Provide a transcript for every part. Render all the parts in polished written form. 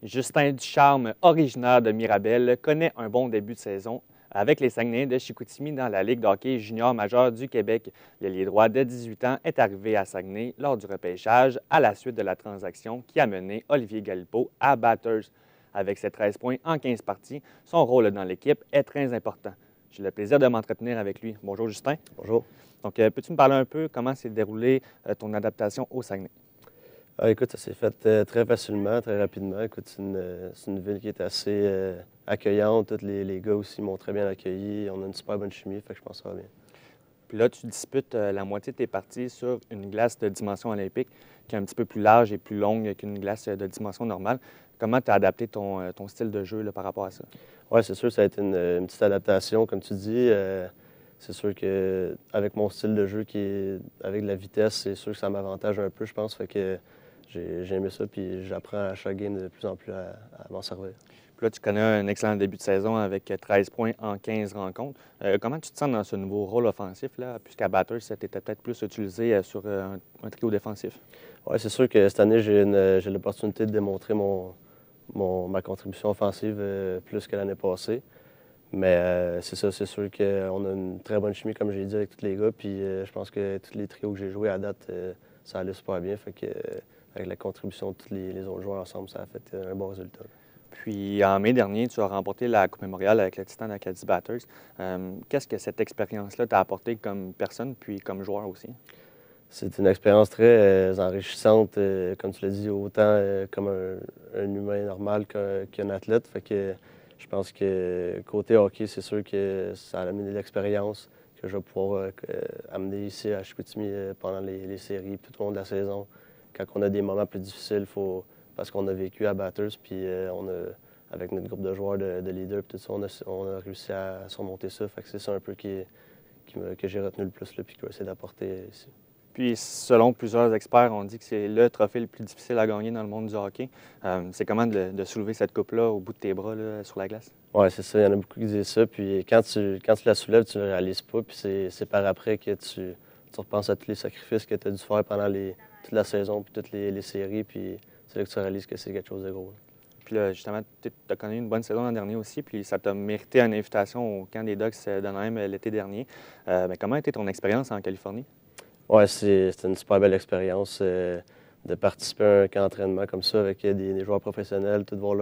Justin Ducharme, originaire de Mirabel, connaît un bon début de saison avec les Saguenayens de Chicoutimi dans la Ligue de hockey junior majeur du Québec. L'ailier droit de 18 ans est arrivé à Saguenay lors du repêchage à la suite de la transaction qui a mené Olivier Galipeau à Batters. Avec ses 13 points en 15 parties, son rôle dans l'équipe est très important. J'ai le plaisir de m'entretenir avec lui. Bonjour Justin. Bonjour. Donc, peux-tu me parler un peu comment s'est déroulée ton adaptation au Saguenay? Écoute, ça s'est fait très facilement, très rapidement. Écoute, c'est une ville qui est assez accueillante. Tous les gars aussi m'ont très bien accueilli. On a une super bonne chimie, fait que je pense que ça va bien. Puis là, tu disputes la moitié de tes parties sur une glace de dimension olympique qui est un petit peu plus large et plus longue qu'une glace de dimension normale. Comment tu as adapté ton style de jeu là, par rapport à ça? Oui, c'est sûr, ça a été une petite adaptation, comme tu dis. C'est sûr qu'avec mon style de jeu qui est avec de la vitesse, c'est sûr que ça m'avantage un peu, je pense. Fait que j'ai aimé ça, puis j'apprends à chaque game de plus en plus à m'en servir. Puis là, tu connais un excellent début de saison avec 13 points en 15 rencontres. Comment tu te sens dans ce nouveau rôle offensif, là, puisqu'à Batters, tu étais peut-être plus utilisé sur un trio défensif? Oui, c'est sûr que cette année, j'ai l'opportunité de démontrer ma contribution offensive plus que l'année passée. Mais c'est ça, c'est sûr qu'on a une très bonne chimie, comme j'ai dit, avec tous les gars. Puis je pense que tous les trios que j'ai joués à date, ça allait super bien. Fait que avec la contribution de tous les autres joueurs ensemble, ça a fait un bon résultat. Puis en mai dernier, tu as remporté la Coupe Mémoriale avec le Titan d'Acadie Batters. Qu'est-ce que cette expérience-là t'a apporté comme personne puis comme joueur aussi? C'est une expérience très enrichissante, comme tu l'as dit, autant comme un humain normal qu'un athlète. Fait que je pense que côté hockey, c'est sûr que ça a amené de l'expérience que je vais pouvoir amener ici à Chicoutimi pendant les séries, tout au long de la saison. Quand on a des moments plus difficiles, parce qu'on a vécu à Batters, puis avec notre groupe de joueurs, de leaders, tout ça, on a réussi à surmonter ça. Fait que c'est ça un peu que j'ai retenu le plus, là, puis que je vais essayer d'apporter ici. Puis, selon plusieurs experts, on dit que c'est le trophée le plus difficile à gagner dans le monde du hockey. C'est comment de soulever cette coupe-là au bout de tes bras là, sur la glace? Oui, c'est ça. Il y en a beaucoup qui disent ça. Puis quand tu la soulèves, tu ne le réalises pas. Puis c'est par après que tu repenses à tous les sacrifices que tu as dû faire pendant toute la saison, puis toutes les séries. Puis c'est là que tu réalises que c'est quelque chose de gros. Puis là, justement, tu as connu une bonne saison l'an dernier aussi, puis ça t'a mérité une invitation au camp des Ducks d'Anaheim l'été dernier. Mais comment a été ton expérience en Californie? Oui, c'était une super belle expérience de participer à un camp d'entraînement comme ça avec des joueurs professionnels, tout voir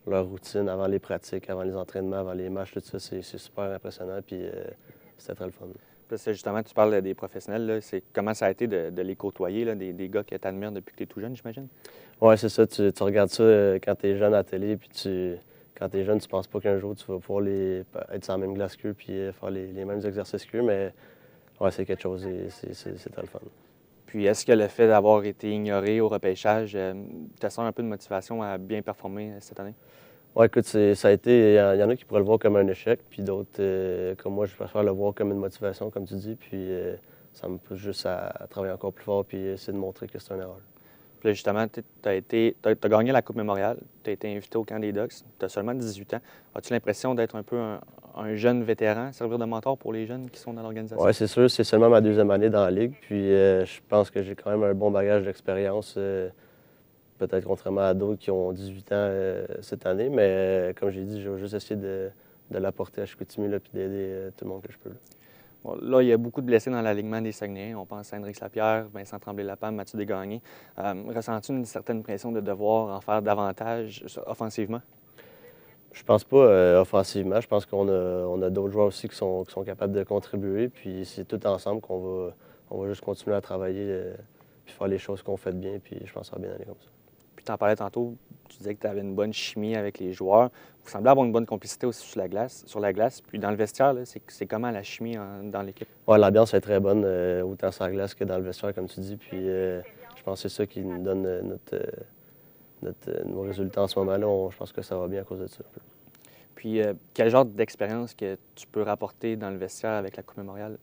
leur routine avant les pratiques, avant les entraînements, avant les matchs, tout ça, c'est super impressionnant. Puis c'était très le fun. Puis là, justement, tu parles des professionnels. Là, comment ça a été de les côtoyer, là, des gars que tu admires depuis que tu es tout jeune, j'imagine? Oui, c'est ça. Tu regardes ça quand tu es jeune à la télé, puis quand tu es jeune, tu penses pas qu'un jour tu vas pouvoir être sur la même glace qu'eux puis faire les mêmes exercices qu'eux, mais ouais, c'est quelque chose et c'est très le fun. Puis est-ce que le fait d'avoir été ignoré au repêchage te sert un peu de motivation à bien performer cette année? Oui, écoute, ça a été. Il y en a qui pourraient le voir comme un échec, puis d'autres, comme moi, je préfère le voir comme une motivation, comme tu dis, puis ça me pousse juste à travailler encore plus fort puis essayer de montrer que c'est une erreur. Puis là, justement, tu as gagné la Coupe Mémoriale, tu as été invité au camp des Ducks, tu as seulement 18 ans. As-tu l'impression d'être un peu un jeune vétéran, servir de mentor pour les jeunes qui sont dans l'organisation? Oui, c'est sûr, c'est seulement ma deuxième année dans la Ligue, puis je pense que j'ai quand même un bon bagage d'expérience, peut-être contrairement à d'autres qui ont 18 ans cette année, mais comme j'ai dit, je vais juste essayer de l'apporter à Chicoutimi puis d'aider tout le monde que je peux. Là. Bon, là, il y a beaucoup de blessés dans l'alignement des Saguenayens. On pense à Hendrix Lapierre, Vincent Tremblay-Lapalme, Mathieu Desgagnés. Ressens-tu une certaine pression de devoir en faire davantage offensivement? Je pense pas offensivement. Je pense on a d'autres joueurs aussi qui sont capables de contribuer. Puis c'est tout ensemble on va juste continuer à travailler puis faire les choses qu'on fait bien. Puis je pense que ça va bien aller comme ça. Puis tu en parlais tantôt, tu disais que tu avais une bonne chimie avec les joueurs. Vous semblez avoir une bonne complicité aussi sur la glace. Puis dans le vestiaire, c'est comment la chimie dans l'équipe? Ouais, l'ambiance est très bonne, autant sur la glace que dans le vestiaire, comme tu dis. Puis je pense que c'est ça qui nous donne nos résultats en ce moment-là. Je pense que ça va bien à cause de ça. Puis quel genre d'expérience que tu peux rapporter dans le vestiaire avec la Coupe Mémoriale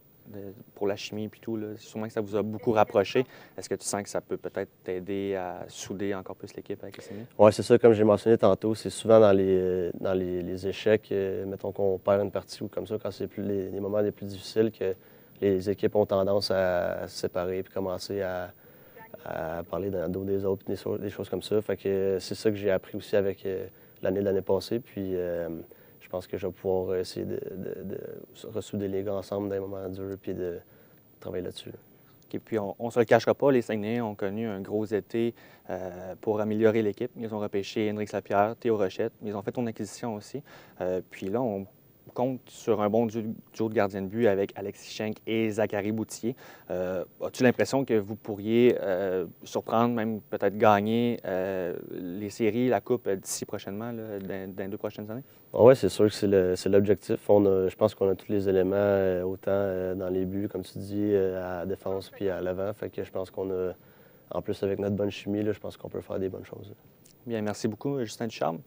pour la chimie et tout? Là? Sûrement que ça vous a beaucoup rapproché. Est-ce que tu sens que ça peut peut-être t'aider à souder encore plus l'équipe avec les Saguenay? Oui, c'est ça, comme j'ai mentionné tantôt, c'est souvent dans les échecs, mettons qu'on perd une partie ou comme ça, quand c'est les moments les plus difficiles, que les équipes ont tendance à se séparer puis commencer à à parler dans le dos des autres, des choses comme ça. Fait que c'est ça que j'ai appris aussi avec l'année passée. Puis je pense que je vais pouvoir essayer de ressouder les gars ensemble dans les moments durs puis de travailler là-dessus. Et puis, on ne se le cachera pas, les Saguenayens ont connu un gros été pour améliorer l'équipe. Ils ont repêché Hendrix Lapierre, Théo Rochette. Ils ont fait ton acquisition aussi. Puis là, on compte sur un bon duo de gardien de but avec Alexis Schenk et Zachary Boutier. As-tu l'impression que vous pourriez surprendre, même peut-être gagner les séries, la Coupe d'ici prochainement, là, dans les 2 prochaines années? Oui, c'est sûr que c'est l'objectif. Je pense qu'on a tous les éléments, autant dans les buts, comme tu dis, à la défense puis à l'avant. Fait que je pense qu'on a, en plus avec notre bonne chimie, là, je pense qu'on peut faire des bonnes choses. Bien, merci beaucoup, Justin Ducharme.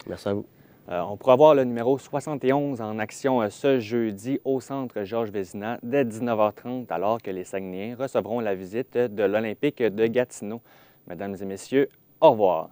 Merci à vous. On pourra voir le numéro 71 en action ce jeudi au centre Georges Vézina dès 19h30, alors que les Saguenayens recevront la visite de l'Olympique de Gatineau. Mesdames et messieurs, au revoir.